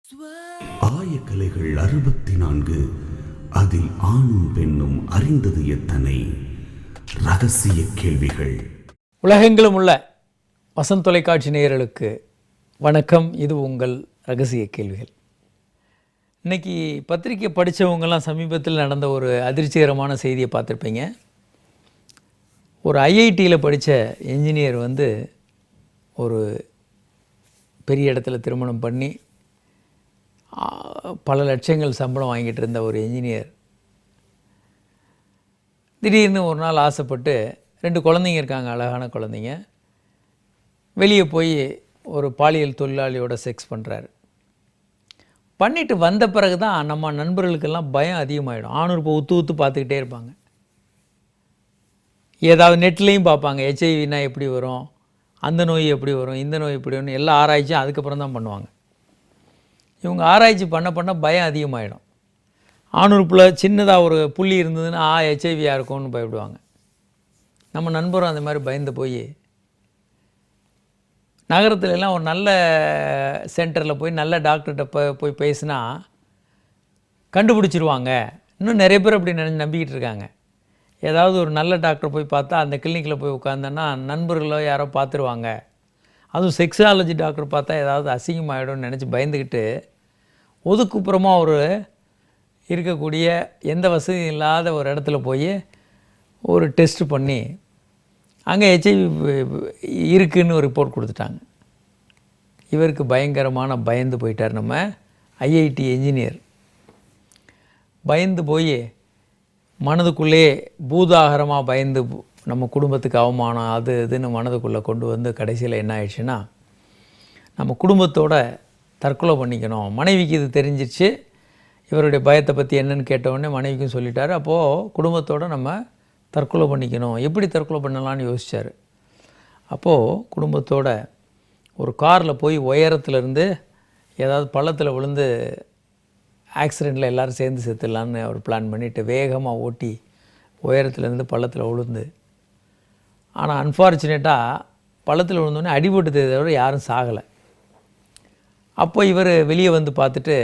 ஆயக்கலைகள் 64 அதில் ஆணும் பெண்ணும் அறிந்தது எத்தனை ரகசிய கேள்விகள். உலகெங்கிலும் உள்ள வசந்த் தொலைக்காட்சி நேயர்களுக்கு வணக்கம். இது உங்கள் ரகசிய கேள்விகள். இன்றைக்கி பத்திரிக்கை படித்தவங்கெல்லாம் சமீபத்தில் நடந்த ஒரு அதிர்ச்சிகரமான செய்தியை பார்த்துருப்பீங்க. ஒரு ஐஐடியில் படித்த என்ஜினியர் ஒரு பெரிய இடத்துல திருமணம் பண்ணி பல லட்சங்கள் சம்பளம் வாங்கிட்டு இருந்த ஒரு என்ஜினியர் திடீர்னு ஒரு நாள் ஆசைப்பட்டு 2 குழந்தைங்க இருக்காங்க, அழகான குழந்தைங்க. வெளியே போய் ஒரு பாலியல் தொழிலாளியோட செக்ஸ் பண்ணுறாரு. பண்ணிட்டு வந்த பிறகு தான் நம்ம நண்பர்களுக்கெல்லாம் பயம் அதிகமாகிடும். ஆணூர் இப்போ ஊற்று பார்த்துக்கிட்டே இருப்பாங்க. ஏதாவது நெட்லேயும் பார்ப்பாங்க, ஹெச்ஐவினா எப்படி வரும், அந்த நோய் எப்படி வரும், இந்த நோய் எப்படி வரும், எல்லா ஆராய்ச்சியும் அதுக்கப்புறம் தான் பண்ணுவாங்க. இவங்க ஆராய்ச்சி பண்ண பயம் அதிகமாகிடும். ஆணுறுப்பில் சின்னதாக ஒரு புள்ளி இருந்ததுன்னா ஹெச்ஐவியாக இருக்கும்னு பயப்படுவாங்க. நம்ம நண்பரும் அந்த மாதிரி பயந்து போய் நகரத்துலலாம் ஒரு நல்ல சென்டரில் போய் நல்ல டாக்டர்கிட்ட போய் பேசினா கண்டுபிடிச்சிருவாங்க. இன்னும் நிறைய பேர் அப்படி நம்பிக்கிட்டு இருக்காங்க. ஏதாவது ஒரு நல்ல டாக்டர் போய் பார்த்தா அந்த கிளினிக்கில் போய் உட்காந்தோன்னா நண்பர்களோ யாரோ பார்த்துருவாங்க. அதுவும் செக்ஸாலஜி டாக்டர் பார்த்தா ஏதாவது அசிங்கமாகிடும்னு நினச்சி பயந்துக்கிட்டு ஒதுக்குப்புறமாக ஒரு இருக்கக்கூடிய எந்த வசதியும் இல்லாத ஒரு இடத்துல போய் ஒரு டெஸ்ட் பண்ணி அங்கே ஹெச்ஐவி இருக்குதுன்னு ஒரு ரிப்போர்ட் கொடுத்துட்டாங்க. இவருக்கு பயங்கரமான பயந்து போயிட்டார். நம்ம ஐஐடி என்ஜினியர் பயந்து போய் மனதுக்குள்ளே பூதாகரமாக பயந்து நம்ம குடும்பத்துக்கு அவமானம் அது இதுன்னு மனதுக்குள்ளே கொண்டு வந்து கடைசியில் என்ன ஆயிடுச்சுன்னா நம்ம குடும்பத்தோட தற்கொலை பண்ணிக்கணும். மனைவிக்கு இது தெரிஞ்சிருச்சு. இவருடைய பயத்தை பற்றி என்னென்னு கேட்டவுடனே மனைவிக்கும் சொல்லிட்டார். அப்போது குடும்பத்தோடு நம்ம தற்கொலை பண்ணிக்கணும், எப்படி தற்கொலை பண்ணலான்னு யோசித்தார். அப்போது குடும்பத்தோட ஒரு காரில் போய் உயரத்துலேருந்து ஏதாவது பள்ளத்தில் விழுந்து ஆக்சிடெண்ட்டில் எல்லோரும் சேர்ந்து செத்துடலான்னு அவர் பிளான் பண்ணிவிட்டு வேகமாக ஓட்டி உயரத்துலேருந்து பள்ளத்தில் விழுந்து, ஆனால் அன்ஃபார்ச்சுனேட்டாக பள்ளத்தில் விழுந்தோடனே அடிபட்டு தவிர யாரும் சாகலை. அப்போ இவர் வெளியே வந்து பார்த்துட்டு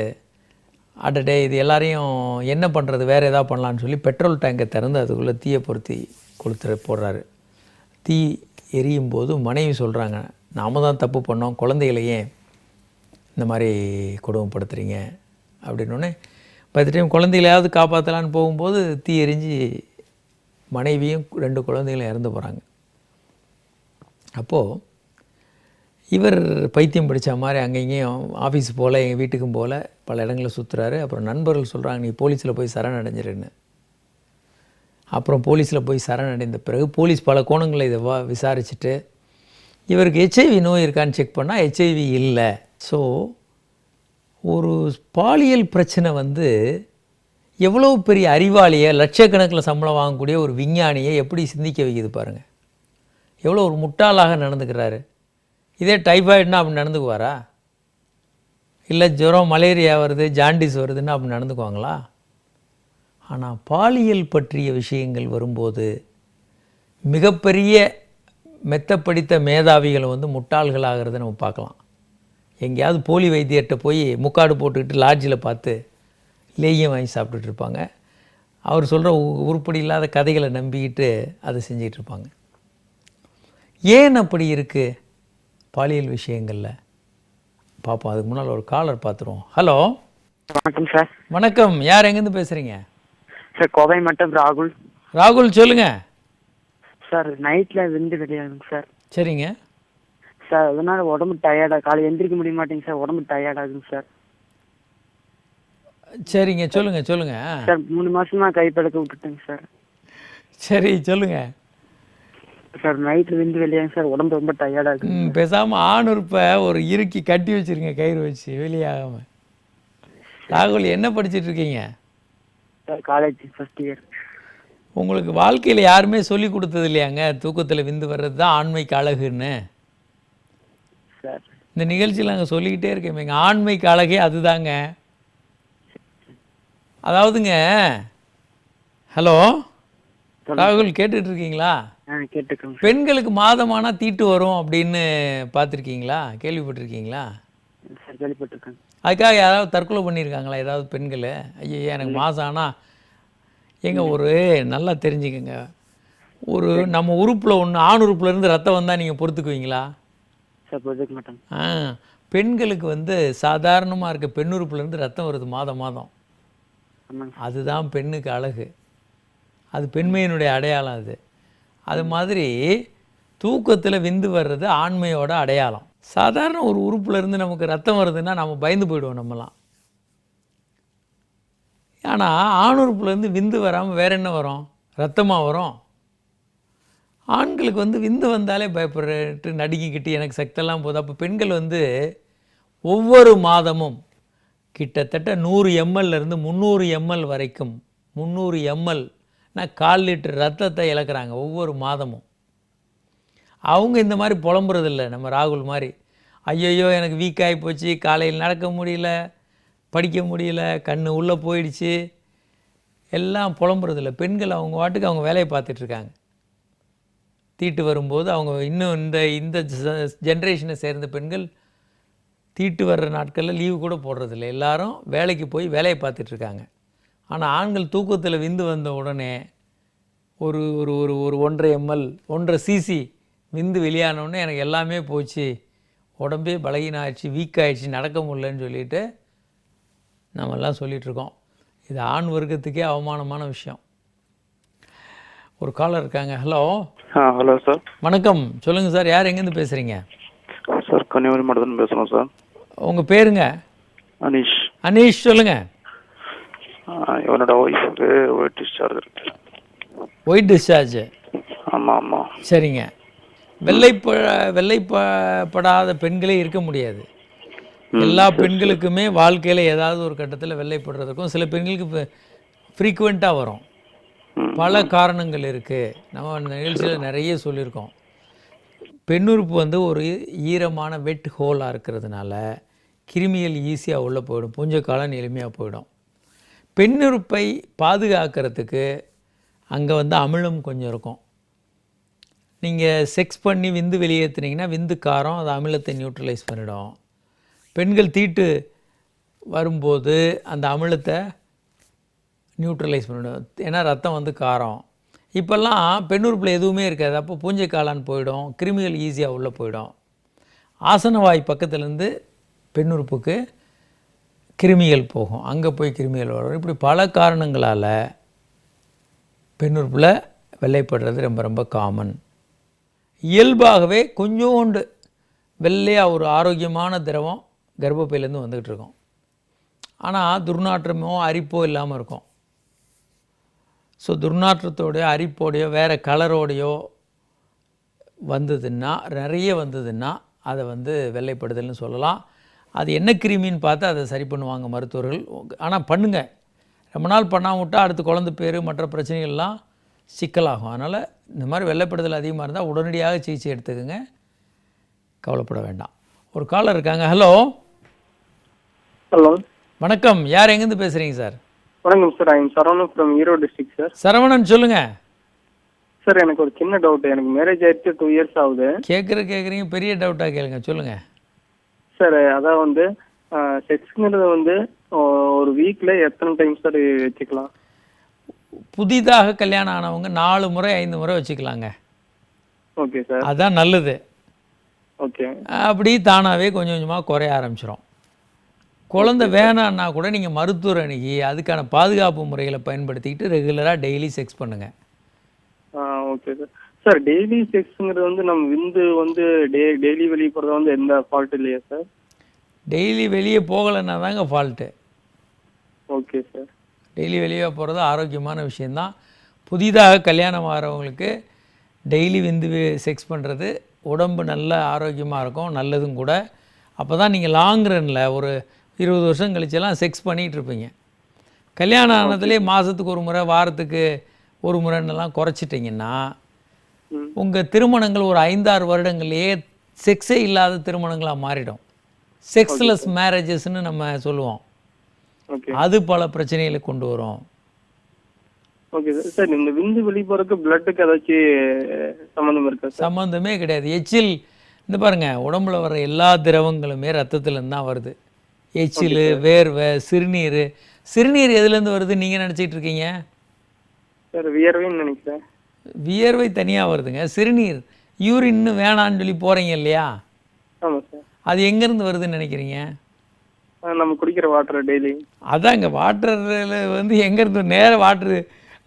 அடடே இது எல்லாரையும் என்ன பண்ணுறது, வேறு எதாவது பண்ணலான்னு சொல்லி பெட்ரோல் டேங்கை திறந்து அதுக்குள்ளே தீயை பொருத்தி போடுறாரு. தீ எரியும் போது மனைவி சொல்கிறாங்க, நாம தான் தப்பு பண்ணோம், குழந்தைகளையே இந்த மாதிரி கொடுமைப்படுத்துகிறீங்க அப்படின்னோடனே பத்து டைம் குழந்தைகளையாவது காப்பாற்றலான்னு போகும்போது தீ எரிஞ்சு மனைவியும் 2 குழந்தைகளும் இறந்து போகிறாங்க. அப்போது இவர் பைத்தியம் பிடிச்ச மாதிரி அங்கேயும் ஆஃபீஸ் போல் எங்கள் வீட்டுக்கும் போல் பல இடங்களில் சுற்றுறாரு. அப்புறம் நண்பர்கள் சொல்கிறாங்க, நீ போலீஸில் போய் சரணடைஞ்சிருன்னு. அப்புறம் போலீஸில் போய் சரணடைந்த பிறகு போலீஸ் பல கோணங்களை இதை விசாரிச்சுட்டு இவருக்கு ஹெச்ஐவி நோய் இருக்கான்னு செக் பண்ணால் ஹெச்ஐவி இல்லை. ஸோ ஒரு பாலியல் பிரச்சனை எவ்வளோ பெரிய அறிவாளியை, லட்சக்கணக்கில் சம்பளம் வாங்கக்கூடிய ஒரு விஞ்ஞானியை எப்படி சிந்திக்க வைக்கிது பாருங்கள். எவ்வளோ ஒரு முட்டாளாக நடந்துக்கிறாரு. இதே டைஃபாய்டுனா அப்படி நடந்துக்குவாரா? இல்லை ஜுரம், மலேரியா வருது, ஜாண்டிஸ் வருதுன்னா அப்படி நடந்துக்குவாங்களா? ஆனால் பாலியல் பற்றிய விஷயங்கள் வரும்போது மிகப்பெரிய மெத்தப்படித்த மேதாவிகள் முட்டாள்களாகிறத நம்ம பார்க்கலாம். எங்கேயாவது போலி வைத்தியர்கிட்ட போய் முக்காடு போட்டுக்கிட்டு லாட்ஜில் பார்த்து லேகியம் வாங்கி சாப்பிட்டுட்டு இருப்பாங்க. அவர் சொல்கிற உருப்படி இல்லாத கதைகளை நம்பிக்கிட்டு அதை செஞ்சிகிட்டு இருப்பாங்க. ஏன் அப்படி இருக்குது பாலியல் விஷயங்களில் பார்ப்போம். அதுக்கு முன்னால் ஒரு காலர் பார்த்துருவோம். ஹலோ, வணக்கம் சார். வணக்கம். யார் எங்கேருந்து பேசுகிறீங்க? சார் கோவை மட்டும் ராகுல். ராகுல் சொல்லுங்கள் சார். நைட்டில் வெளியாகுங்க சார். சரிங்க சார், அதனால் உடம்பு டயர்டாக, காலை எந்திரிக்க முடிய மாட்டேங்க சார், உடம்பு டயர்டாகுங்க சார். சரிங்க, சொல்லுங்கள் சார். 3 மாதமாக கைப்பழக்க விட்டுட்டேங்க சார். சரி சொல்லுங்கள் சார். நைட்டில் வெளியாகுங்க சார், உடம்பு ரொம்ப டயர்டாகுது. பேசாமல் ஆணுறுப்பை ஒரு இறுக்கி கட்டி வச்சுருங்க, கயிறு வச்சு வெளியாகாமல். ராகுல், என்ன படிச்சுட்டு இருக்கீங்க? Sir college first year. உங்களுக்கு வாழ்க்கையில் யாருமே சொல்லி கொடுத்தது இல்லையாங்க தூக்கத்தில் விந்து வர்றது தான் ஆண்மைக்கு அழகுன்னு? சார் இந்த நிகழ்ச்சியில் நாங்கள் சொல்லிக்கிட்டே இருக்கேன். எங்கள் ஆண்மைக்கு அழகே அதுதாங்க. அதாவதுங்க, ஹலோ ராகுல் கேட்டுட்ருக்கீங்களா? கேட்டுக்கோங்க. பெண்களுக்கு மாதமானால் தீட்டு வரும் அப்படின்னு பார்த்துருக்கீங்களா, கேள்விப்பட்டிருக்கீங்களா? சார் கேள்விப்பட்டிருக்கேன். அதுக்காக யாராவது தற்கொலை பண்ணியிருக்காங்களா ஏதாவது பெண்கள்? ஐயோ எனக்கு மாதம் ஆனால் ஒரு நல்லா தெரிஞ்சுக்கங்க, ஒரு நம்ம உறுப்பில் ஒன்று ஆண் உறுப்புலேருந்து ரத்தம் வந்தால் நீங்கள் பொறுத்துக்குவீங்களா? சார் பொறுத்துக்க மாட்டேங்க. பெண்களுக்கு சாதாரணமாக இருக்க பெண் உறுப்புலேருந்து ரத்தம் வருது மாதம். ஆமாங்க. அதுதான் பெண்ணுக்கு அழகு, அது பெண்மையினுடைய அடையாளம். அது மாதிரி தூக்கத்தில் விந்து வர்றது ஆண்மையோட அடையாளம். சாதாரண ஒரு உறுப்புலேருந்து நமக்கு ரத்தம் வருதுன்னா நம்ம பயந்து போயிடுவோம் நம்மலாம். ஆனால் ஆண் உறுப்புலேருந்து விந்து வராமல் வேற என்ன வரும்? ரத்தமாக வரும். ஆண்களுக்கு விந்து வந்தாலே பயப்படுறட்டு நடுங்கிக்கிட்டு எனக்கு சக்தெல்லாம் போகுது. அப்போ பெண்கள் ஒவ்வொரு மாதமும் கிட்டத்தட்ட 100 ml-லேருந்து 300 ml வரைக்கும் 300 ml-னா 1/4 லிட்டர் ரத்தத்தை இழக்கிறாங்க ஒவ்வொரு மாதமும். அவங்க இந்த மாதிரி புலம்புறதில்லை நம்ம ராகுல் மாதிரி. ஐயையோ எனக்கு வீக் ஆகி போச்சு, காலையில் நடக்க முடியல, படிக்க முடியல, கண் உள்ளே போயிடுச்சு, எல்லாம் புலம்புறதில்லை. பெண்கள் அவங்க வாட்டுக்கு அவங்க வேலையை பார்த்துட்ருக்காங்க. தீட்டு வரும்போது அவங்க இன்னும் இந்த ஜென்ரேஷனை சேர்ந்த பெண்கள் தீட்டு வர்ற நாட்களில் லீவு கூட போடுறதில்லை. எல்லாரும் வேலைக்கு போய் வேலையை பார்த்துட்ருக்காங்க. ஆனால் ஆண்கள் தூக்கத்தில் விந்து வந்த உடனே ஒரு ஒரு ஒரு ஒரு 1.5 ml 1.5 cc விந்து வெளியானோடனே எனக்கு எல்லாமே போச்சு, உடம்பே பலகீனம் ஆயிடுச்சு, வீக் ஆகிடுச்சு, நடக்க முடியலன்னு சொல்லிட்டு நம்மெல்லாம் சொல்லிகிட்ருக்கோம். இது ஆண் வர்க்கத்துக்கே அவமானமான விஷயம். ஒரு காலர் இருக்காங்க. ஹலோ. Hello sir. வணக்கம், சொல்லுங்கள் சார். யார் எங்கேருந்து பேசுகிறீங்க? சார் கன்னியாகுமரி மாவட்டத்தில் பேசுகிறோம் சார். உங்கள் பேருங்க? அனீஷ். அனீஷ், சொல்லுங்கள். என்னோட ஒய்ஃபுக்கு ஒயிட் டிஸ்சார்ஜ் இருக்கு. White discharge? ஆமாம் ஆமாம். சரிங்க. வெள்ளைப்படாத பெண்களே இருக்க முடியாது. எல்லா பெண்களுக்குமே வாழ்க்கையில் ஏதாவது ஒரு கட்டத்தில் வெள்ளைப்படுறதுக்கும் சில பெண்களுக்கு ஃப்ரீக்குவெண்ட்டாக வரும். பல காரணங்கள் இருக்குது. நம்ம அந்த நிகழ்ச்சியில் நிறைய சொல்லியிருக்கோம். பெண்ணுறுப்பு ஒரு ஈரமான வெட் ஹோலாக இருக்கிறதுனால கிருமிகள் ஈஸியாக உள்ளே போயிடும், பூஞ்சை காலம் எளிமையாக போயிடும். பெண்ணுறுப்பை பாதுகாக்கிறதுக்கு அங்கே அமிலம் கொஞ்சம் இருக்கும். நீங்கள் செக்ஸ் பண்ணி விந்து வெளியேற்றுனீங்கன்னா விந்து காரம் அது அமிலத்தை நியூட்ரலைஸ் பண்ணிடும். பெண்கள் தீட்டு வரும்போது அந்த அமிலத்தை நியூட்ரலைஸ் பண்ணிடும். ஏன்னா ரத்தம் காரம். இப்போல்லாம் பெண்ணுறுப்பில் எதுவுமே இருக்காது. அப்போ பூஞ்சை காளான் போயிடும், கிருமிகள் ஈஸியாக உள்ளே போயிடும். ஆசனவாய் பக்கத்துலேருந்து பெண்ணுறுப்புக்கு கிருமிகள் போகும், அங்கே போய் கிருமிகள் வரும். இப்படி பல காரணங்களால் பெண்ணுறுப்பில் வெள்ளைப்படுறது ரொம்ப ரொம்ப காமன். இயல்பாகவே கொஞ்சோண்டு வெள்ளையாக ஒரு ஆரோக்கியமான திரவம் கர்ப்பப்பையிலேருந்து வந்துக்கிட்டு இருக்கோம். ஆனால் துர்நாற்றமோ அரிப்போ இல்லாமல் இருக்கும். ஸோ துர்நாற்றத்தோடையோ அரிப்போடையோ வேறு கலரோடையோ வந்ததுன்னா, நிறைய வந்ததுன்னா அதை வெள்ளைப்படுதல்னு சொல்லலாம். அது என்ன கிருமின்னு பார்த்து அதை சரி பண்ணுவாங்க மருத்துவர்கள். ஆனால் பண்ணுங்கள், ரொம்ப நாள் பண்ணாமல் விட்டால் அடுத்து குழந்தை பேர் மற்ற பிரச்சனைகள்லாம் சிக்கலாகும். அதனால் இந்த மாதிரி வெள்ளைப்படுதல் அதிகமாக இருந்தால் உடனடியாக சிகிச்சை எடுத்துக்கோங்க, கவலைப்பட வேண்டாம். ஒரு காலர் இருக்காங்க. ஹலோ. ஹலோ, வணக்கம். யார் எங்கேருந்து பேசுகிறீங்க சார்? வணக்கம் sir. I'm Saravanan from Erode district sir. Saravanan, சொல்லுங்கள் சார். எனக்கு ஒரு சின்ன டவுட். எனக்கு மேரேஜ் ஆயிடுச்சு, 2 years ஆகுது. கேட்குறீங்க, பெரிய டவுட்டாக கேளுங்க, சொல்லுங்கள் சார். அதான் செக்ஸ்ங்கிறது ஒரு வீக்கில் எத்தனை டைம் சார் வச்சுக்கலாம்? புதிதாக கல்யாணம் ஆனவங்க 4 முறை 5 முறை வச்சுக்கலாங்க. Okay sir. அதுதான் நல்லது. ஓகே. அப்படி தானாகவே கொஞ்சம் கொஞ்சமாக குறைய ஆரம்பிச்சிடும். குழந்தை வேணான்னா கூட நீங்கள் மருத்துவர் அணுகி அதுக்கான பாதுகாப்பு முறைகளை பயன்படுத்திக்கிட்டு ரெகுலராக டெய்லி செக்ஸ் பண்ணுங்கள். Okay sir. சார் டெய்லி செக்ஸுங்கிறது நம்ம விந்து டெய்லி வெளியே போகிறது எந்த ஃபால்ட் இல்லையா சார்? டெய்லி வெளியே போகலைன்னா தாங்க ஃபால்ட்டு. Okay sir. டெய்லி வெளியே போகிறது ஆரோக்கியமான விஷயந்தான். புதிதாக கல்யாணம் ஆகிறவங்களுக்கு டெய்லி விந்து செக்ஸ் பண்ணுறது உடம்பு நல்ல ஆரோக்கியமாக இருக்கும், நல்லதும் கூட. அப்போ தான் நீங்கள் லாங் ரனில் ஒரு 20 வருஷம் கழிச்செல்லாம் செக்ஸ் பண்ணிகிட்டு இருப்பீங்க. கல்யாணம் ஆனதுலேயே மாதத்துக்கு 1 முறை வாரத்துக்கு 1 முறைன்னெல்லாம் குறைச்சிட்டிங்கன்னா உங்கள் திருமணங்கள் ஒரு 5-6 வருடங்கள்லேயே செக்ஸே இல்லாத திருமணங்களாக மாறிடும். செக்ஸ்லெஸ் மேரேஜஸ்ன்னு நம்ம சொல்லுவோம். அது பல பிரச்சனைகளை கொண்டு வரும். Okay sir. சார் இந்த விந்து வெளியே போகிறதுக்கு பிளட்டுக்கு ஏதாச்சும் சம்மந்தம் இருக்கா சார்? சம்மந்தமே கிடையாது. எச்சில் இந்த பாருங்கள், உடம்புல வர எல்லா திரவங்களுமே ரத்தத்துலேருந்து தான் வருது. எச்சில், வேர்வை, சிறுநீர். சிறுநீர் எதுலேருந்து வருது நீங்கள் நினச்சிட்டு இருக்கீங்க? சார் வியர்வைன்னு நினைக்கிறேன். வியர்வை தனியாக வருதுங்க. சிறுநீர் யூரின்னு வேணான்னு சொல்லி போகிறீங்க இல்லையா, ஆமாம் சார். அது எங்கேருந்து வருதுன்னு நினைக்கிறீங்க? நம்ம குடிக்கிற வாட்டர் டெய்லி. அதாங்க வாட்டரில் வந்து எங்கேருந்து நேராக வாட்ரு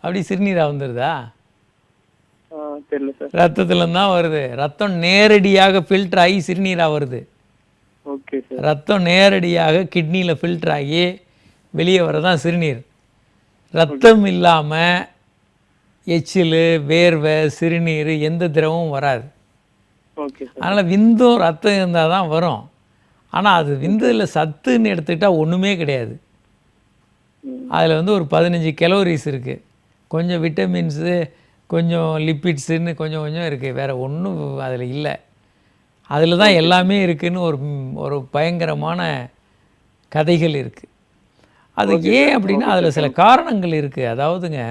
அப்படி சிறுநீராக வந்துடுதா? தெரியல சார். ரத்தத்துலேருந்து தான் வருது. ரத்தம் நேரடியாக ஃபில்டர் ஆகி சிறுநீராக வருது. Okay sir. ரத்தம் நேரடியாக கிட்னியில் ஃபில்டர் ஆகி வெளியே வரதான் சிறுநீர். ரத்தம் இல்லாமல் எச்சில், வேர்வை, சிறுநீர் எந்த திரவமும் வராது. Okay sir. அதனால் விந்தும் ரத்தம் இருந்தால் தான் வரும். ஆனால் அது விந்துல சத்துன்னு எடுத்துக்கிட்டால் ஒன்றுமே கிடையாது. அதில் வந்து ஒரு 15 கலோரிஸ் இருக்குது, கொஞ்சம் விட்டமின்ஸு, கொஞ்சம் லிப்பிட்ஸுன்னு கொஞ்சம் கொஞ்சம் இருக்குது, வேறு ஒன்றும் அதில் இல்லை. அதில் தான் எல்லாமே இருக்குதுன்னு ஒரு பயங்கரமான கதைகள் இருக்குது. அது ஏன் அப்படின்னா அதில் சில காரணங்கள் இருக்குது. அதாவதுங்க,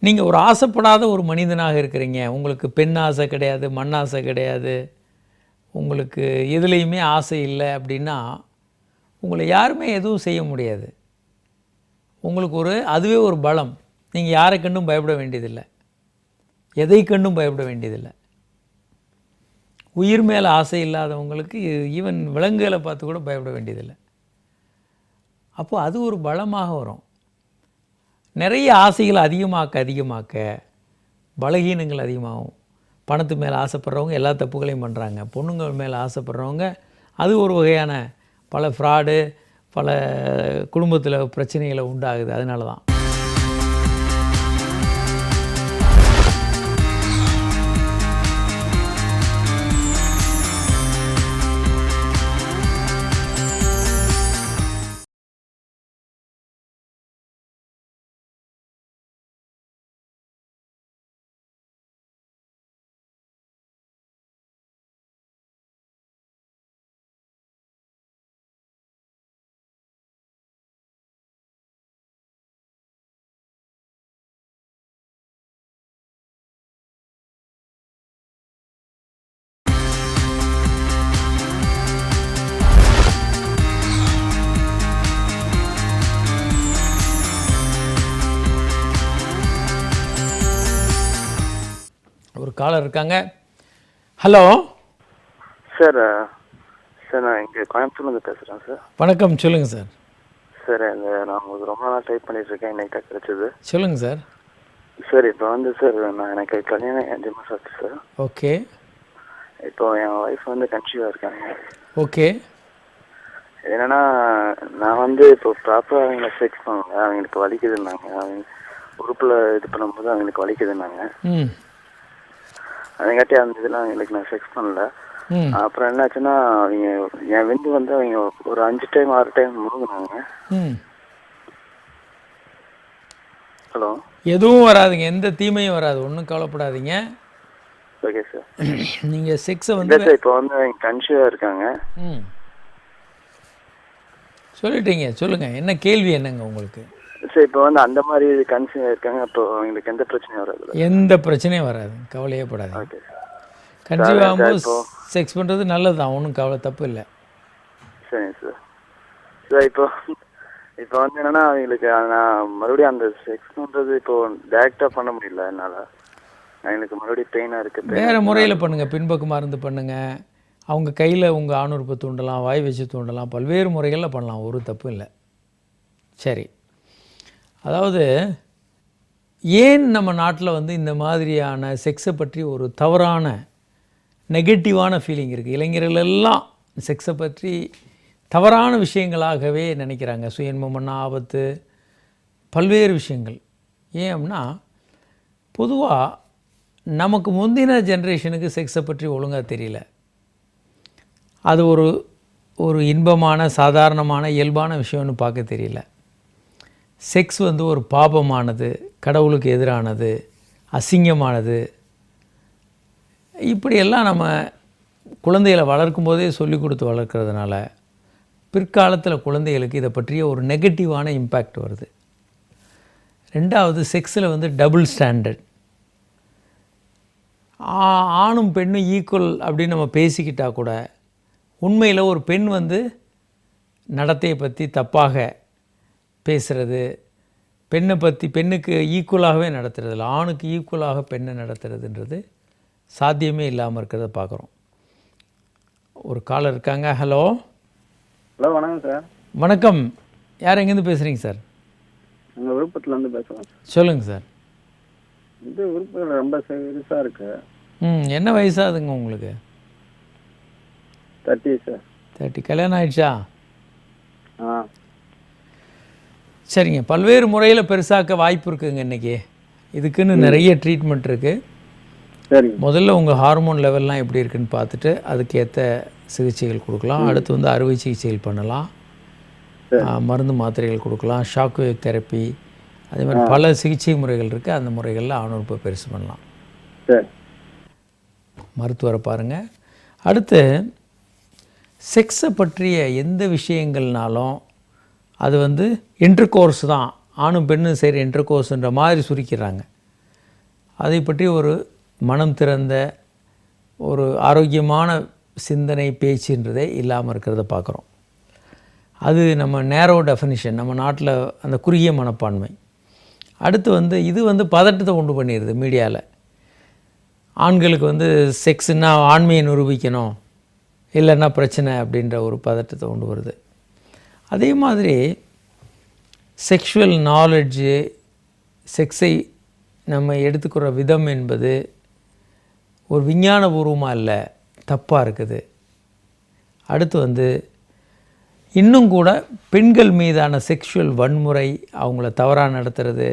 நீங்கள் ஒரு ஆசைப்படாத ஒரு மனிதனாக இருக்கிறீங்க. உங்களுக்கு பெண் ஆசை கிடையாது, மண் ஆசை கிடையாது, உங்களுக்கு எதுலேயுமே ஆசை இல்லை அப்படின்னா உங்களை யாருமே எதுவும் செய்ய முடியாது. உங்களுக்கு அதுவே ஒரு பலம். நீங்கள் யாரை கண்டும் பயப்பட வேண்டியதில்லை, எதை கண்டும் பயப்பட வேண்டியதில்லை. உயிர் மேலே ஆசை இல்லாதவங்களுக்கு ஈவன் விலங்குகளை பார்த்து கூட பயப்பட வேண்டியதில்லை. அப்போது அது ஒரு பலமாக வரும். நிறைய ஆசைகள் அதிகமாக்க பலகீனங்கள் அதிகமாகும். பணத்து மேலே ஆசைப்படுறவங்க எல்லா தப்புகளையும் பண்ணுறாங்க. பொண்ணுங்கள் மேலே ஆசைப்படுறவங்க அது ஒரு வகையான பல ஃப்ராடு, பல குடும்பத்தில் பிரச்சனைகளை உண்டாகுது. அதனால தான் ஒரு காலர் இருக்காங்க. Hello sir. சார் நான் இங்கே கோயம்புத்தூர்லேருந்து பேசுகிறேன் சார். வணக்கம், சொல்லுங்கள் சார். சார் நான் உங்களுக்கு ரொம்ப நாளாக டைப் பண்ணிகிட்ருக்கேன், இன்னைக்கு தான் கிடச்சிது. சொல்லுங்கள் சார். சார் இப்போ வந்து சார் எனக்கு கல்யாணம் 5 மாதம் ஆச்சு சார். ஓகே. இப்போ என் ஒய்ஃப் வந்து கன்சீவாக இருக்காங்க. ஓகே. என்னென்னா நான் வந்து இப்போ ப்ராப்பராக அவங்கள செக்ஸ் பண்ணுவாங்க, அவங்களுக்கு வலிக்குதுன்னாங்க. அவங்க உறுப்பில் இது பண்ணும்போது அவங்களுக்கு வலிக்குதுன்னாங்க. அதுங்காட்டி அந்த இதெல்லாம் அவங்களுக்கு நான் செக்ஸ் பண்ணல. அப்புறம் என்னாச்சுன்னா அவங்க என் விந்து வந்து அவங்க ஒரு 5 டைம் 6 டைம் முழுங்கினாங்க. ஹலோ. எதுவும் வராதுங்க, எந்த தீமையும் வராது, ஒன்றும் கவலைப்படாதீங்க. Okay sir. நீங்கள் செக்ஸை வந்து இப்போ வந்து அவங்க கன்சீவாக இருக்காங்க. சொல்லிட்டீங்க, சொல்லுங்கள், என்ன கேள்வி என்னங்க உங்களுக்கு? சார் இப்போ வந்து அந்த மாதிரி கன்சீவாக இருக்காங்க, அப்போ அவங்களுக்கு எந்த பிரச்சனையும் வராது? எந்த பிரச்சனையும் வராது, கவலையே படாது. Okay sir. கன்சீவ் ஆகும்போது செக்ஸ் பண்ணுறது நல்லது தான், ஒன்றும் கவலை தப்பு இல்லை. சரிங்க சார். சார் இப்போ வந்து என்னென்னா அவங்களுக்கு நான் மறுபடியும் அந்த செக்ஸ் பண்ணுறது இப்போ டேரெக்டாக பண்ண முடியல என்னால். அவங்களுக்கு மறுபடியும் பெயினாக இருக்குது. வேறு முறையில் பண்ணுங்கள், பின்பக்கமாக இருந்து பண்ணுங்கள். அவங்க கையில் உங்கள் ஆணுறுப்பை தூண்டலாம், வாய் வச்சு தூண்டலாம், பல்வேறு முறைகளில் பண்ணலாம், ஒரு தப்பு இல்லை. சரி, அதாவது ஏன் நம்ம நாட்டில் வந்து இந்த மாதிரியான செக்ஸை பற்றி ஒரு தவறான நெகட்டிவான ஃபீலிங் இருக்குது? இளைஞர்கள் எல்லாம் செக்ஸை பற்றி தவறான விஷயங்களாகவே நினைக்கிறாங்க. சுயன்மன ஆபத்து, பல்வேறு விஷயங்கள். ஏன் அப்படின்னா பொதுவாக நமக்கு முந்தின ஜென்ரேஷனுக்கு செக்ஸை பற்றி ஒழுங்காக தெரியல. அது ஒரு இன்பமான சாதாரணமான இயல்பான விஷயம்னு பார்க்க தெரியல. செக்ஸ் வந்து ஒரு பாபமானது, கடவுளுக்கு எதிரானது, அசிங்கமானது, இப்படியெல்லாம் நம்ம குழந்தைகளை வளர்க்கும் போதே சொல்லி கொடுத்து வளர்க்குறதுனால பிற்காலத்தில் குழந்தைகளுக்கு இதை பற்றிய ஒரு நெகட்டிவான இம்பேக்ட் வருது. ரெண்டாவது, செக்ஸில் வந்து டபுள் ஸ்டாண்டர்ட். ஆணும் பெண்ணும் ஈக்குவல் அப்படின்னு நம்ம பேசிக்கிட்டால் கூட உண்மையில் ஒரு பெண் வந்து நடத்தையை பற்றி தப்பாக பேசுகிறது, பெண்ணுக்கு ஈக்குவலாகவே நடத்துறது இல்லை, ஆணுக்கு ஈக்குவலாக பெண்ணை நடத்துறதுன்றது சாத்தியமே இல்லாமல் இருக்கிறத பார்க்குறோம். ஒரு காலர் இருக்காங்க. ஹலோ. ஹலோ, வணக்கம் சார். வணக்கம். யார் எங்கேருந்து பேசுகிறீங்க சார்? நாங்கள் விழுப்புரத்துலேருந்து பேசுகிறோம். சொல்லுங்கள் சார். விழுப்புரம் ரொம்ப சீரியஸாக இருக்கு. என்ன வயசாகுதுங்க உங்களுக்கு? 30 சார். 30. கல்யாணம் ஆயிடுச்சா? ஆ. சரிங்க. பல்வேறு முறையில் பெருசாக்க வாய்ப்பு இருக்குதுங்க இன்றைக்கி. இதுக்குன்னு நிறைய ட்ரீட்மெண்ட் இருக்குது. சரிங்க. முதல்ல உங்கள் ஹார்மோன் லெவல்லாம் எப்படி இருக்குன்னு பார்த்துட்டு அதுக்கேற்ற சிகிச்சைகள் கொடுக்கலாம். அடுத்து வந்து அறுவை சிகிச்சைகள் பண்ணலாம், மருந்து மாத்திரைகள் கொடுக்கலாம், ஷாக் வேவ் தெரப்பி, அதே மாதிரி பல சிகிச்சை முறைகள் இருக்குது. அந்த முறைகளில் ஆணுறுப்பை பெருசு பண்ணலாம். சரி. மருத்துவரை பாருங்கள். அடுத்து செக்ஸை பற்றிய எந்த விஷயங்கள்னாலும் அது வந்து இன்டர்கோர்ஸ் தான், ஆணும் பெண்ணும் சரி இன்டர்கோர்ஸுன்ற மாதிரி சுருக்கிறாங்க. அதை பற்றி ஒரு மனம் திறந்த ஒரு ஆரோக்கியமான சிந்தனை பேச்சுன்றதே இல்லாமல் இருக்கிறத பார்க்குறோம். அது நம்ம நேரோ டெஃபினிஷன், நம்ம நாட்டில் அந்த குறுகிய மனப்பான்மை. அடுத்து வந்து இது வந்து பதட்டத்தை உண்டு பண்ணிடுது மீடியாவில். ஆண்களுக்கு வந்து செக்ஸுன்னா ஆண்மையை நிரூபிக்கணும், இல்லைன்னா பிரச்சனை அப்படின்ற ஒரு பதட்டத்தை உண்டு வருது. அதே மாதிரி செக்ஷுவல் நாலேட்ஜு, செக்ஸை நம்ம எடுத்துக்கிற விதம் என்பது ஒரு விஞ்ஞானபூர்வமாக இல்லை, தப்பாக இருக்குது. அடுத்து வந்து இன்னும் கூட பெண்கள் மீதான செக்ஷுவல் வன்முறை, அவங்கள தவறாக நடத்துறது,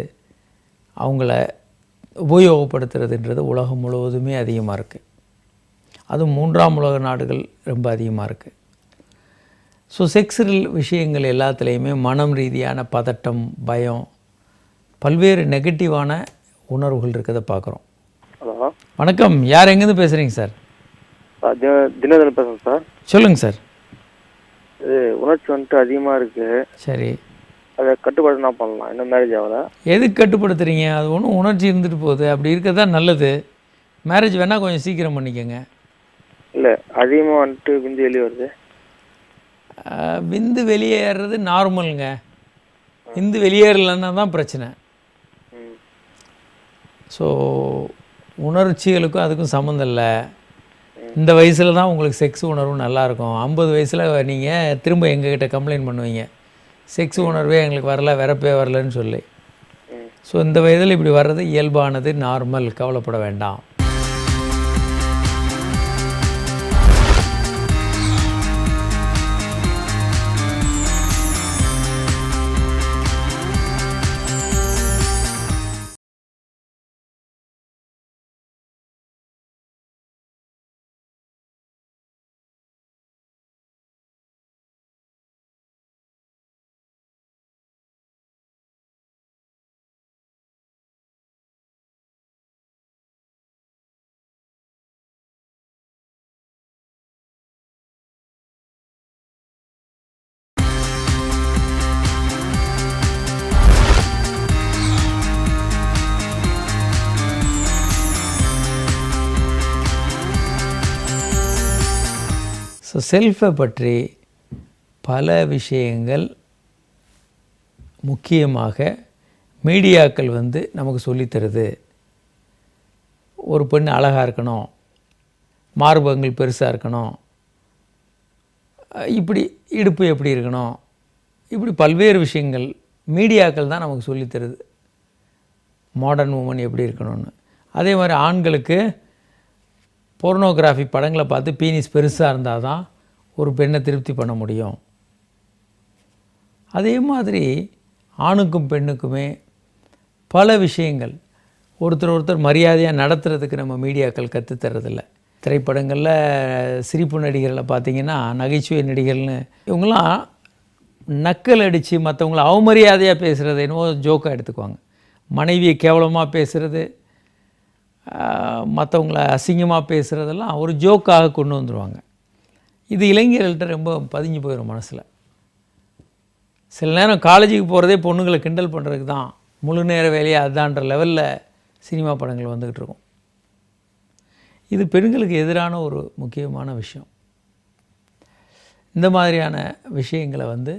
அவங்கள உபயோகப்படுத்துறதுன்றது உலகம் முழுவதுமே அதிகமாக இருக்குது. அதுவும் 3ஆம் உலக நாடுகள் ரொம்ப அதிகமாக இருக்குது. ஸோ செக்ஸ் விஷயங்கள் எல்லாத்துலேயுமே மனம் ரீதியான பதட்டம், பயம், பல்வேறு நெகட்டிவான உணர்வுகள் இருக்கிறத பார்க்குறோம். ஹலோ, வணக்கம். யார் எங்கேருந்து பேசுகிறீங்க சார்? தினதன் பேசுகிறேன் சார். சொல்லுங்கள் சார். இது உணர்ச்சி வந்துட்டு அதிகமாக இருக்குது. சரி, அதை கட்டுப்பாடு என்ன பண்ணலாம்? இன்னும் மேரேஜ் ஆகலை. எதுக்கு கட்டுப்படுத்துறீங்க? அது ஒன்றும் உணர்ச்சி இருந்துட்டு போகுது, அப்படி இருக்க தான் நல்லது. மேரேஜ் வேணால் கொஞ்சம் சீக்கிரம் பண்ணிக்கோங்க. இல்லை, அதிகமாக வந்துட்டு விந்து வெளியே வருது. விந்து வெளியேறது நார்மலுங்க. விந்து வெளியேறலைன்னா தான் பிரச்சனை. ஸோ உணர்ச்சிகளுக்கும் அதுக்கும் சம்மந்தம் இல்லை. இந்த வயசில் தான் உங்களுக்கு செக்ஸ் உணர்வு நல்லாயிருக்கும். 50 வயசில் நீங்கள் திரும்ப எங்ககிட்ட கம்ப்ளைண்ட் பண்ணுவீங்க, செக்ஸ் உணர்வே எங்களுக்கு வரல, வெறப்பே வரலன்னு சொல்லி. ஸோ இந்த வயதில் இப்படி வர்றது இயல்பானது, நார்மல், கவலைப்பட வேண்டாம். ஸோ செல்ஃபை பற்றி பல விஷயங்கள் முக்கியமாக மீடியாக்கள் வந்து நமக்கு சொல்லித்தருது. ஒரு பெண் அழகாக இருக்கணும், மார்பகங்கள் பெருசாக இருக்கணும், இப்படி இடுப்பு எப்படி இருக்கணும், இப்படி பல்வேறு விஷயங்கள் மீடியாக்கள் தான் நமக்கு சொல்லித்தருது. மாடர்ன் உமன் எப்படி இருக்கணும்னு. அதே மாதிரி ஆண்களுக்கு போர்னோகிராஃபி படங்களை பார்த்து பீனிஸ் பெருசாக இருந்தால் தான் ஒரு பெண்ணை திருப்தி பண்ண முடியும். அதே மாதிரி ஆணுக்கும் பெண்ணுக்குமே பல விஷயங்கள் ஒருத்தர் மரியாதையாக நடத்துறதுக்கு நம்ம மீடியாக்கள் கற்றுத்தரதில்லை. திரைப்படங்களில் சிரிப்பு நடிகர்களை பார்த்திங்கன்னா, நகைச்சுவை நடிகர்கள்னு இவங்களாம் நக்கல் அடித்து மற்றவங்கள அவமரியாதையாக பேசுகிறது என்னவோ ஜோக்காக எடுத்துக்குவாங்க. மனைவியை கேவலமாக பேசுகிறது, மற்றவங்கள அசிங்கமாக பேசுகிறதெல்லாம் ஒரு ஜோக்காக கொண்டு வந்துடுவாங்க. இது இளைஞர்கள்ட்ட ரொம்ப பதிஞ்சு போயிடும் மனசில். சில நேரம் காலேஜுக்கு போகிறதே பொண்ணுங்களை கிண்டல் பண்ணுறதுக்கு தான், முழு நேர வேலையாக அதுதான்ற லெவலில் சினிமா படங்கள் வந்துக்கிட்டு இருக்கும். இது பெண்களுக்கு எதிரான ஒரு முக்கியமான விஷயம். இந்த மாதிரியான விஷயங்களை வந்து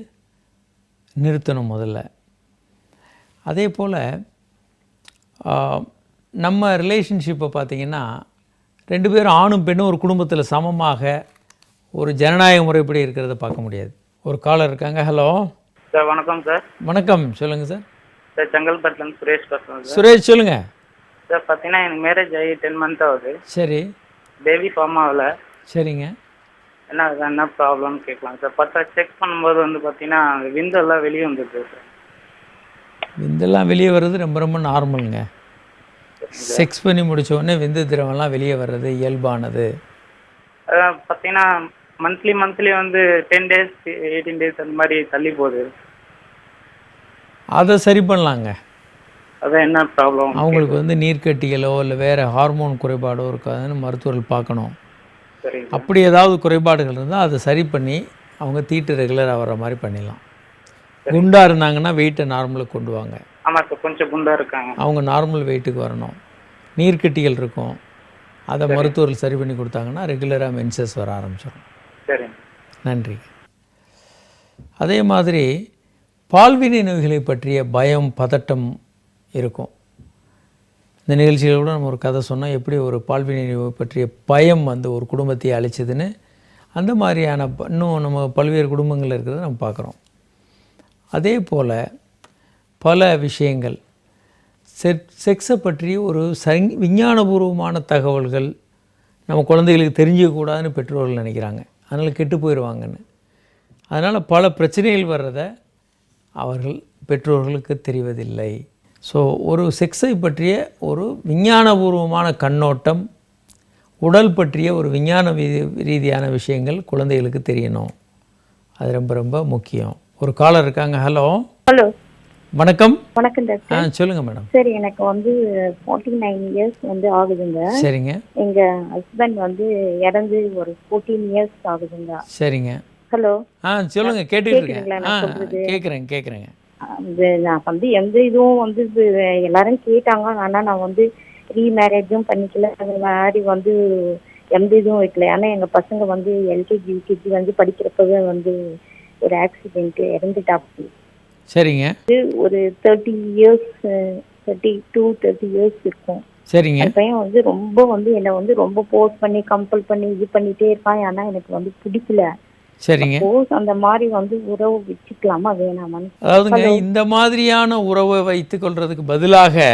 நிறுத்தணும் முதல்ல. அதே போல் நம்ம ரிலேஷன்ஷிப்பை பார்த்திங்கன்னா 2 பேரும் ஆணும் பெண்ணும் ஒரு குடும்பத்தில் சமமாக ஒரு ஜனநாயக முறைப்படி இருக்கிறத பார்க்க முடியாது. ஒரு காலர் இருக்காங்க. ஹலோ சார், வணக்கம் சார். வணக்கம், சொல்லுங்கள் சார். சார், செங்கல்பட்டுலேருந்து சுரேஷ் பேசுகிறேன் சார். சுரேஷ் சொல்லுங்கள். சார், பார்த்தீங்கன்னா எனக்கு மேரேஜ் ஆகி 10 months ஆகுது. சரி, பேபி ஃபார்ம் ஆகல. சரிங்க. என்ன ப்ராப்ளம்னு கேட்கலாம் சார். பார்த்தா செக் பண்ணும்போது வந்து பார்த்தீங்கன்னா விந்தெல்லாம் வெளியே வந்துருக்கு சார். விந்தெல்லாம் வெளியே வர்றது ரொம்ப ரொம்ப நார்மலுங்க. செக்ஸ் பண்ணி முடிச்ச உடனே விந்து திரவம்லாம் வெளியே வர்றது இயல்பானது. அதான் பார்த்தீங்கன்னா மந்த்லி வந்து 10 days 18 days அந்த மாதிரி தள்ளி போகுது. அதை சரி பண்ணலாங்க. அதான் என்ன ப்ராப்ளம்? அவங்களுக்கு வந்து நீர்க்கட்டிகளோ இல்லை வேறு ஹார்மோன் குறைபாடோ இருக்காதுன்னு மருத்துவர்கள் பார்க்கணும். சரிங்க. அப்படி ஏதாவது குறைபாடுகள் இருந்தால் அதை சரி பண்ணி அவங்க தீட்டு ரெகுலராக வர மாதிரி பண்ணிடலாம். குண்டாக இருந்தாங்கன்னா வெயிட்டை நார்மலுக்கு கொண்டு வாங்க. ஆமாம் சார், கொஞ்சம் குண்டாக இருக்காங்க. அவங்க நார்மல் வெயிட்டுக்கு வரணும். நீர்க்கட்டிகள் இருக்கும், அதை மருத்துவர்கள் சரி பண்ணி கொடுத்தாங்கன்னா ரெகுலராக மென்சஸ் வர ஆரம்பிச்சிடும். சரிங்க. நன்றி. அதே மாதிரி பால்வினை நோய்களை பற்றிய பயம் பதட்டம் இருக்கும். இந்த நிகழ்ச்சியில் கூட நம்ம ஒரு கதை சொன்னால் எப்படி ஒரு பால்வினை நோய் பற்றிய பயம் வந்து ஒரு குடும்பத்தை அழிச்சதுன்னு. அந்த மாதிரியான இன்னும் நம்ம பல்வேறு குடும்பங்கள் இருக்கிறத நம்ம பார்க்குறோம். அதே போல் பல விஷயங்கள் செக்ஸை பற்றி ஒரு விஞ்ஞானபூர்வமான தகவல்கள் நம்ம குழந்தைகளுக்கு தெரிஞ்சிக்கக்கூடாதுன்னு பெற்றோர்கள் நினைக்கிறாங்க. அதனால் கெட்டு போயிடுவாங்கன்னு. அதனால் பல பிரச்சனைகள் வர்றதை அவர்கள் பெற்றோர்களுக்கு தெரிவதில்லை. ஸோ ஒரு செக்ஸை பற்றிய ஒரு விஞ்ஞானபூர்வமான கண்ணோட்டம், உடல் பற்றிய ஒரு விஞ்ஞான ரீதியான விஷயங்கள் குழந்தைகளுக்கு தெரியணும். அது ரொம்ப ரொம்ப முக்கியம். ஒரு காலர் இருக்காங்க. ஹலோ. ஹலோ, வணக்கம். வணக்கம் டாக்டர். சொல்லுங்கள் மேடம். சரி, எனக்கு வந்து 49 years வந்து ஆகுதுங்க. சரிங்க. எங்க ஹஸ்பண்ட் வந்து இறந்து ஒரு 14 years ஆகுதுங்க. சரிங்க. ஹலோ. சொல்லுங்கள், கேட்டுக்கிட்டு இருக்கேன். கேக்குதுங்களா நான் சொல்றது? கேட்குறேங்க. நான் வந்து எந்த இதுவும் வந்து எல்லாரும் கேட்டாங்க. ஆனா நான் வந்து ரீமேரேஜும் பண்ணிக்கல, அது மாதிரி வந்து எந்த இதுவும் வைக்கல. ஏன்னா எங்க பசங்க வந்து எல்கேஜி யூகேஜி வந்து படிக்கிறப்பவே வந்து ஒரு ஆக்சிடென்ட் இறந்துட்டாப்பி. சரிங்க. ஒரு 30 years 30 years இருக்கும். சரிங்க. என் பையன் வந்து ரொம்ப வந்து என்னை வந்து ரொம்ப போர்ஸ் பண்ணி கம்பல் பண்ணி இது பண்ணிட்டே இருப்பான். ஆனா எனக்கு வந்து பிடிக்கல. சரிங்க. அந்த மாதிரி வந்து உறவு வச்சுக்கலாமா வேணாமான்னு. அதாவதுங்க, இந்த மாதிரியான உறவை வைத்துக் கொள்றதுக்கு பதிலாக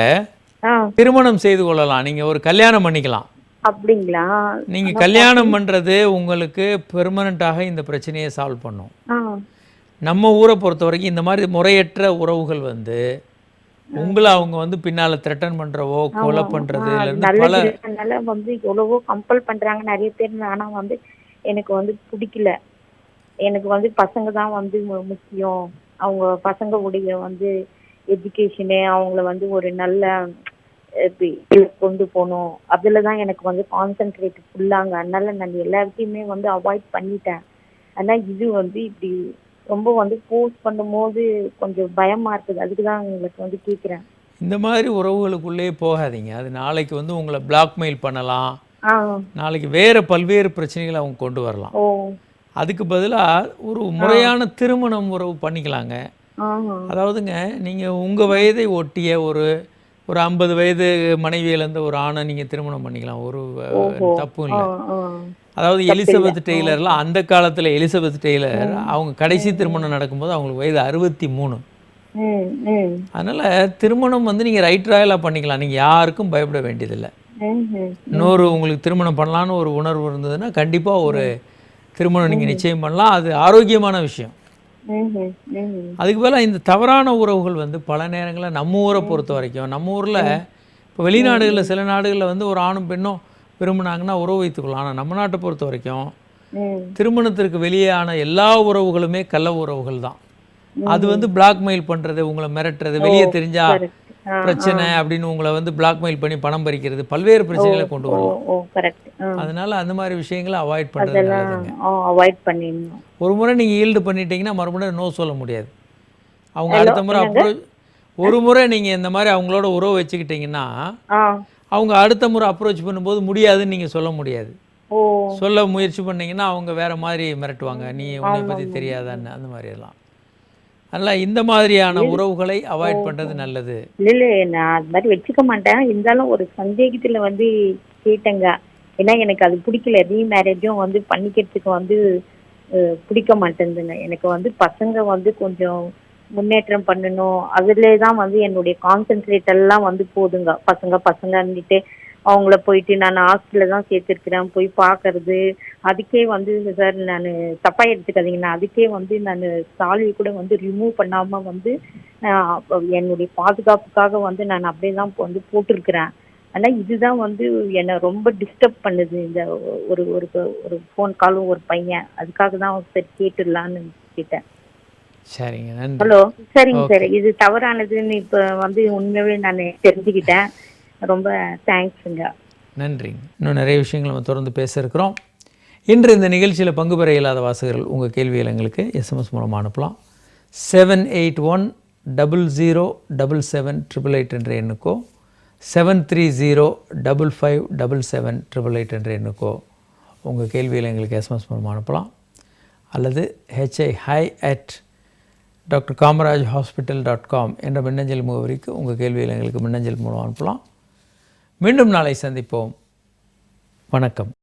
திருமணம் செய்து கொள்ளலாம். நீங்க ஒரு கல்யாணம் பண்ணிக்கலாம். அப்படிங்களா? நீங்க கல்யாணம் பண்றது உங்களுக்கு பெர்மனண்டாக இந்த பிரச்சனையை சால்வ் பண்ணும். நம்ம ஊரை பொறுத்த வரைக்கும் இந்த மாதிரி முறையற்ற உறவுகள் வந்து உங்களை அவங்க வந்து பின்னால த்ரெட்டன் பண்றவோ கொலை பண்றதுல இருந்து பல வந்து எவ்வளவோ கம்பல் பண்றாங்க நிறைய பேர். ஆனா வந்து எனக்கு வந்து பிடிக்கல. எனக்கு வந்து பசங்க தான் வந்து முக்கியம். அவங்க பசங்க உடைய வந்து எஜுகேஷனு, அவங்கள வந்து ஒரு நல்ல கொண்டு போகணும். அதுல தான் எனக்கு வந்து கான்சென்ட்ரேட் ஃபுல்லாங்க. அதனால நான் எல்லாத்தையுமே வந்து அவாய்ட் பண்ணிட்டேன். ஆனால் இது வந்து இப்படி ரொம்ப வந்து போஸ்ட் பண்ணும்போது கொஞ்சம் பயமா இருக்குது. அதுக்கு தான் உங்களுக்கு வந்து கேட்குறேன். இந்த மாதிரி உறவுகளுக்குள்ளே போகாதீங்க. அது நாளைக்கு வந்து உங்களை பிளாக்மெயில் பண்ணலாம். நாளைக்கு வேற பல்வேறு பிரச்சனைகளை அவங்க கொண்டு வரலாம். அதுக்கு பதிலாக ஒரு முறையான திருமணம் உறவு பண்ணிக்கலாங்க. அதாவதுங்க, நீங்கள் உங்கள் வயதை ஒட்டிய ஒரு 50 வயது மனைவியிலேருந்து ஒரு ஆணை நீங்கள் திருமணம் பண்ணிக்கலாம். ஒரு தப்பும் இல்லை. அதாவது எலிசபெத் டெய்லர்லாம் அந்த காலத்தில் எலிசபெத் டெய்லர் அவங்க கடைசி திருமணம் நடக்கும்போது அவங்களுக்கு வயது 63. அதனால் திருமணம் வந்து நீங்கள் ரைட் ராயலாக பண்ணிக்கலாம். நீங்கள் யாருக்கும் பயப்பட வேண்டியதில்லை. இன்னொரு உங்களுக்கு திருமணம் பண்ணலான்னு ஒரு உணர்வு இருந்ததுன்னா கண்டிப்பாக ஒரு திருமணம் நீங்கள் நிச்சயம் பண்ணலாம். அது ஆரோக்கியமான விஷயம். அதுக்கு மேலே இந்த தவறான உறவுகள் வந்து பல நேரங்களில் நம்ம ஊரை பொறுத்த வரைக்கும், நம்ம ஊரில் இப்போ வெளிநாடுகளில் சில நாடுகளில் வந்து ஒரு ஆணும் பெண்ணும் விரும்பினாங்கன்னா உறவு வைத்துக்கொள்ளலாம். ஆனால் நம்ம நாட்டை பொறுத்த வரைக்கும் திருமணத்திற்கு வெளியேயான எல்லா உறவுகளுமே கள்ள உறவுகள் தான். அது வந்து பிளாக்மெயில் பண்ணுறது, உங்களை மிரட்டுறது, வெளியே தெரிஞ்சா பிரச்சனை அப்படின்னு உங்களை வந்து பிளாக்மெயில் பண்ணி பணம் பறிக்கிறது, பல்வேறு பிரச்சனைகளை கொண்டு வரலாம். அதனால அந்த மாதிரி விஷயங்களை அவாய்ட் பண்ணுறது நல்லதுங்க. ஒரு முறை நீங்கள் ஈல்டு பண்ணிட்டீங்கன்னா மறுபடியும் நோ சொல்ல முடியாது. அவங்க அடுத்த முறை ஒரு முறை நீங்கள் இந்த மாதிரி அவங்களோட உறவு வச்சுக்கிட்டீங்கன்னா அவங்க அடுத்த முறை அப்ரோச் பண்ணும்போது முடியாதுன்னு நீங்கள் சொல்ல முடியாது. ஓ சொல்ல முயற்சி பண்ணீங்கன்னா அவங்க வேறு மாதிரி மிரட்டுவாங்க, நீ உன்னை பற்றி தெரியாதான்னு, அந்த மாதிரியெல்லாம். அதனால் இந்த மாதிரியான உறவுகளை அவாய்ட் பண்ணுறது நல்லது. இல்லை நான் அது மாதிரி வச்சுக்க மாட்டேன். இருந்தாலும் ஒரு சந்தேகத்தில் வந்து கேட்டேங்க. ஏன்னா எனக்கு அது பிடிக்கல. ரீமேரேஜும் வந்து பண்ணிக்கிறதுக்கு வந்து பிடிக்க மாட்டேங்குதுங்க. எனக்கு வந்து பசங்க வந்து கொஞ்சம் முன்னேற்றம் பண்ணணும், அதிலே தான் வந்து என்னுடைய கான்சென்ட்ரேட் எல்லாம் வந்து போதுங்க. பசங்கன்னுட்டு அவங்கள போயிட்டு நான் ஹாஸ்டலில் தான் சேர்த்துருக்கிறேன், போய் பார்க்கறது, அதுக்கே வந்து சார் நான் தப்பாக எடுத்துக்காதீங்க, நான் அதுக்கே வந்து நான் சால்வி கூட வந்து ரிமூவ் பண்ணாமல் வந்து என்னுடைய பாதுகாப்புக்காக வந்து நான் அப்படியே தான் வந்து போட்டிருக்கிறேன். ஆனால் இதுதான் வந்து என்னை ரொம்ப டிஸ்டர்ப் பண்ணுது. இந்த ஒரு ஒரு ஒரு ஃபோன் காலும் ஒரு பையன், அதுக்காக தான் சரி கேட்டுடலான்னு கேட்டேன். சரிங்க, நன்றி. ஹலோ, சரிங்க சார். இது தவறானதுன்னு இப்போ வந்து உண்மையாகவே நான் தெரிஞ்சுக்கிட்டேன். ரொம்ப தேங்க்ஸுங்க. நன்றிங்க. இன்னும் நிறைய விஷயங்கள் நம்ம தொடர்ந்து பேச இருக்கிறோம். இன்று இந்த நிகழ்ச்சியில் பங்கு பெற இயலாத வாசகர்கள் உங்கள் கேள்விகள் எங்களுக்கு SMS மூலமாக அனுப்பலாம். 7810077788 என்ற எண்ணுக்கோ 7305577888 என்ற எண்ணுக்கோ உங்கள் கேள்வியில் எங்களுக்கு SMS மூலமாக அனுப்பலாம். அல்லது hi@drkamarajhospital.com என்ற மின்னஞ்சல் முகவரிக்கு உங்கள் கேள்வியில் எங்களுக்கு மின்னஞ்சல் மூலம் அனுப்பலாம். மீண்டும் நாளை சந்திப்போம். வணக்கம்.